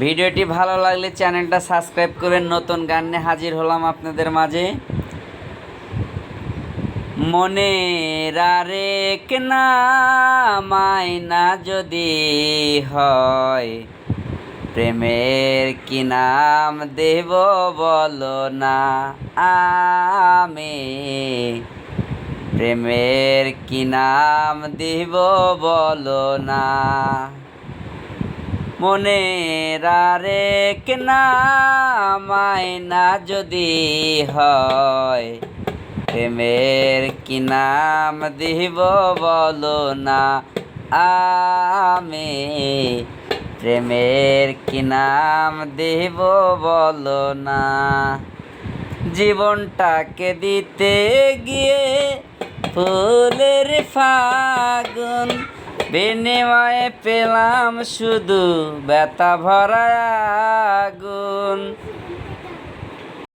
ভিডিওটি ভালো লাগলে চ্যানেলটা সাবস্ক্রাইব করে নতুন গান নিয়ে হাজির হলাম আপনাদের মাঝে। মনের আরেক নাম আয়না যদি হয়, প্রেমের কি নাম দেব বলো না। আমি প্রেমের কি নাম দিব বলো না। মনের আরেক নাম আয়না যদি হয়, প্রেমের কি নাম দিব বলো না। আমি প্রেমের কি নাম দিব বলো না। জীবনটাকে দিতে গিয়ে ফুলের ফাগুন, বিনিময়ে পেলাম শুধু ব্যথা ভরা আগুন।